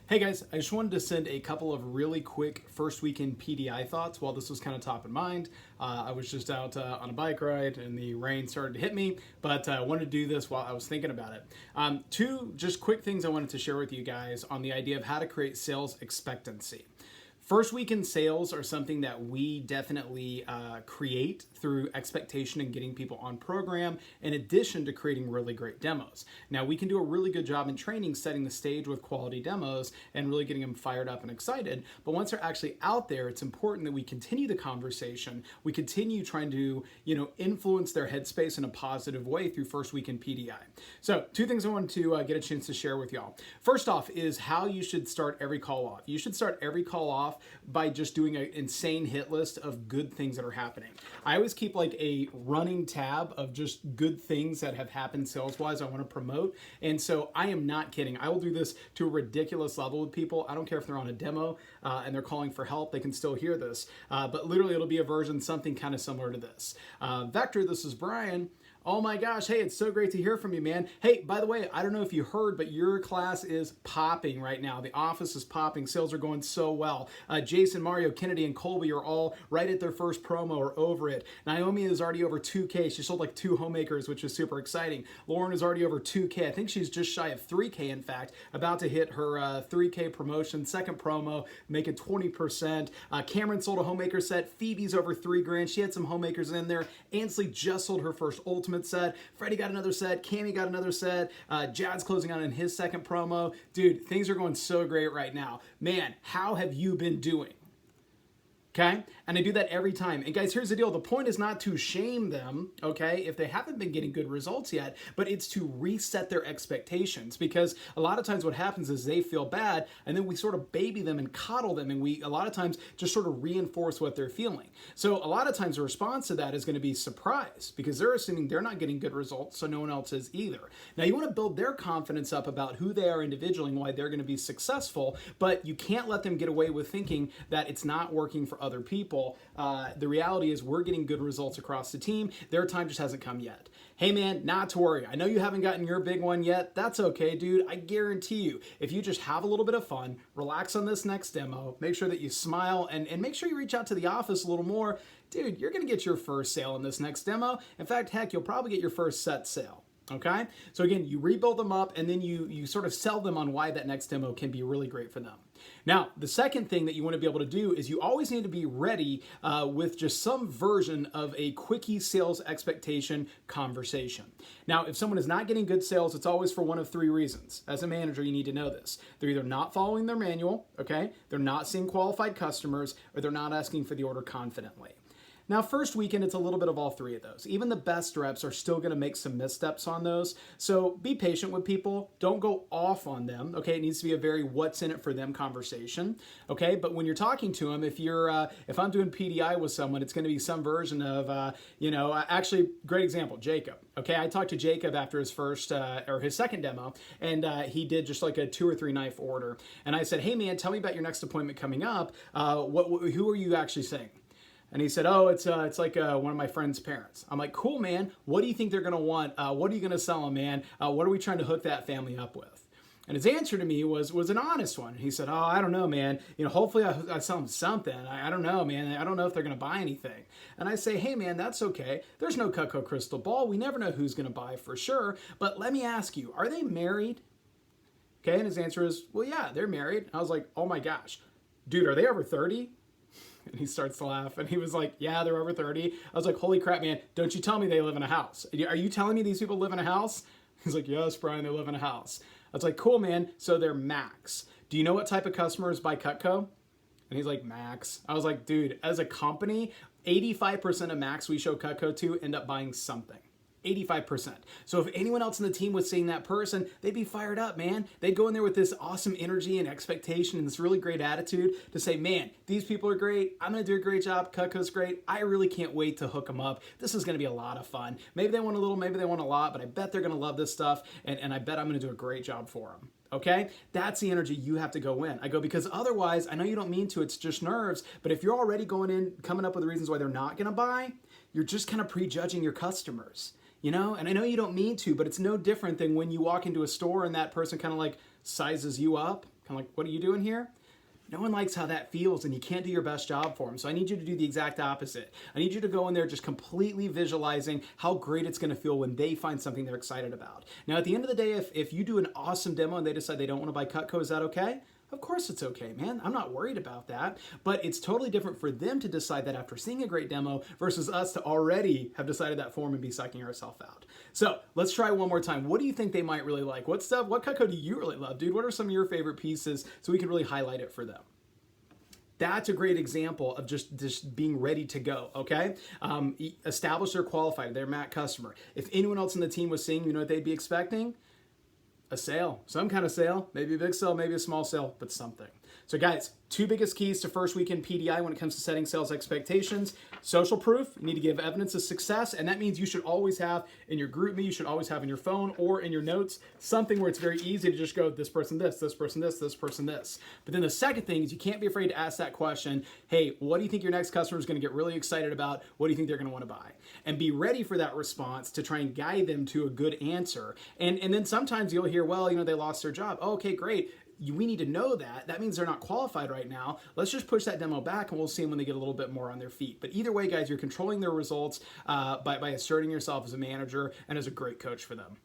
Hey guys, I just wanted to send a couple of really quick first weekend PDI thoughts while this was kind of top of mind. I was just out on a bike ride and the rain started to hit me, but I wanted to do this while I was thinking about it. Two just quick things I wanted to share with you guys on the idea of how to create sales expectancy. First weekend sales are something that we definitely create through expectation and getting people on program, in addition to creating really great demos. Now, we can do a really good job in training, setting the stage with quality demos and really getting them fired up and excited. But once they're actually out there, it's important that we continue the conversation. We continue trying to, influence their headspace in a positive way through first weekend PDI. So, two things I wanted to get a chance to share with y'all. First off is how you should start every call off. You should start every call off by just doing an insane hit list of good things that are happening. I always keep like a running tab of just good things that have happened sales-wise I want to promote. And so I am not kidding. I will do this to a ridiculous level with people. I don't care if they're on a demo and they're calling for help, they can still hear this. But literally it'll be a version, something kind of similar to this. Vector, this is Brian. Oh my gosh, hey, it's so great to hear from you, man. Hey, by the way, I don't know if you heard, but your class is popping right now. The office is popping. Sales are going so well. Jason, Mario, Kennedy, and Colby are all right at their first promo or over it. Naomi is already over 2K. She sold like 2 homemakers, which is super exciting. Lauren is already over 2K. I think she's just shy of 3K, in fact, about to hit her 3K promotion, second promo, making 20%. Cameron sold a homemaker set. Phoebe's over 3 grand. She had some homemakers in there. Ansley just sold her first ultimate set. Freddie got another set. Cammy got another set. Jad's closing out in his second promo. Dude, things are going so great right now. Man, how have you been doing? Okay? And I do that every time. And guys, here's the deal. The point is not to shame them, okay, if they haven't been getting good results yet, but it's to reset their expectations, because a lot of times what happens is they feel bad and then we sort of baby them and coddle them, and we a lot of times just sort of reinforce what they're feeling. So a lot of times the response to that is going to be surprise, because they're assuming they're not getting good results, so no one else is either. Now you want to build their confidence up about who they are individually and why they're going to be successful, but you can't let them get away with thinking that it's not working for other people. The reality is we're getting good results across the team. Their time just hasn't come yet. Hey man, not to worry. I know you haven't gotten your big one yet. That's okay, dude. I guarantee you, if you just have a little bit of fun, relax on this next demo, make sure that you smile, and make sure you reach out to the office a little more, dude, you're going to get your first sale in this next demo. In fact, heck, you'll probably get your first set sale. Okay? So again, you rebuild them up and then you sort of sell them on why that next demo can be really great for them. Now, the second thing that you want to be able to do is you always need to be ready with just some version of a quickie sales expectation conversation. Now, if someone is not getting good sales, it's always for one of 3 reasons. As a manager, you need to know this. They're either not following their manual, okay? They're not seeing qualified customers, or they're not asking for the order confidently. Now, first weekend, it's a little bit of all 3 of those. Even the best reps are still going to make some missteps on those. So be patient with people. Don't go off on them. Okay, it needs to be a very what's in it for them conversation. Okay, but when you're talking to them, if I'm doing PDI with someone, it's going to be some version of, actually, great example, Jacob. Okay, I talked to Jacob after his first or his second demo, and he did just like a 2 or 3 knife order. And I said, hey man, tell me about your next appointment coming up. Who are you actually seeing? And he said, oh, it's like one of my friend's parents. I'm like, cool, man. What do you think they're going to want? What are you going to sell them, man? What are we trying to hook that family up with? And his answer to me was an honest one. He said, oh, I don't know, man. Hopefully I sell them something. I don't know, man. I don't know if they're going to buy anything. And I say, hey, man, that's okay. There's no Cutco crystal ball. We never know who's going to buy for sure. But let me ask you, are they married? Okay, and his answer is, well, yeah, they're married. I was like, oh my gosh. Dude, are they over 30? And he starts to laugh, and he was like, yeah, they're over 30. I was like, holy crap, man, don't you tell me they live in a house. Are you telling me these people live in a house? He's like, yes, Brian, they live in a house. I was like, cool, man, so they're Max. Do you know what type of customers buy Cutco? And he's like, Max. I was like, dude, as a company, 85% of Max we show Cutco to end up buying something. 85%. So if anyone else in the team was seeing that person, they'd be fired up, man. They'd go in there with this awesome energy and expectation and this really great attitude to say, man, these people are great. I'm going to do a great job. Cutco's great. I really can't wait to hook them up. This is going to be a lot of fun. Maybe they want a little, maybe they want a lot, but I bet they're going to love this stuff, and I bet I'm going to do a great job for them. Okay? That's the energy you have to go in. I go, because otherwise, I know you don't mean to, it's just nerves, but if you're already going in, coming up with reasons why they're not going to buy, you're just kind of prejudging your customers. And I know you don't mean to, but it's no different than when you walk into a store and that person kind of like sizes you up, I'm like, what are you doing here? No one likes how that feels, and you can't do your best job for them. So I need you to do the exact opposite. I need you to go in there just completely visualizing how great it's going to feel when they find something they're excited about. Now, at the end of the day, if you do an awesome demo and they decide they don't want to buy Cutco, is that okay? Of course it's okay, man. I'm not worried about that. But it's totally different for them to decide that after seeing a great demo versus us to already have decided that for them and be psyching ourselves out. So let's try one more time. What do you think they might really like? What Cutco do you really love, dude? What are some of your favorite pieces so we can really highlight it for them? That's a great example of just being ready to go, okay? Established or qualified, they're Mac customer. If anyone else in the team was seeing, you know what they'd be expecting? A sale, some kind of sale, maybe a big sale, maybe a small sale, but something. So guys, 2 biggest keys to first weekend PDI when it comes to setting sales expectations. Social proof, you need to give evidence of success, and that means you should always have in your GroupMe, you should always have in your phone or in your notes, something where it's very easy to just go, this person this, this person this, this person this. But then the second thing is you can't be afraid to ask that question, hey, what do you think your next customer is going to get really excited about? What do you think they're going to want to buy? And be ready for that response to try and guide them to a good answer. And then sometimes you'll hear, well, you know, they lost their job. Oh, okay, great. We need to know that. That means they're not qualified right now. Let's just push that demo back and we'll see them when they get a little bit more on their feet. But either way, guys, you're controlling their results by asserting yourself as a manager and as a great coach for them.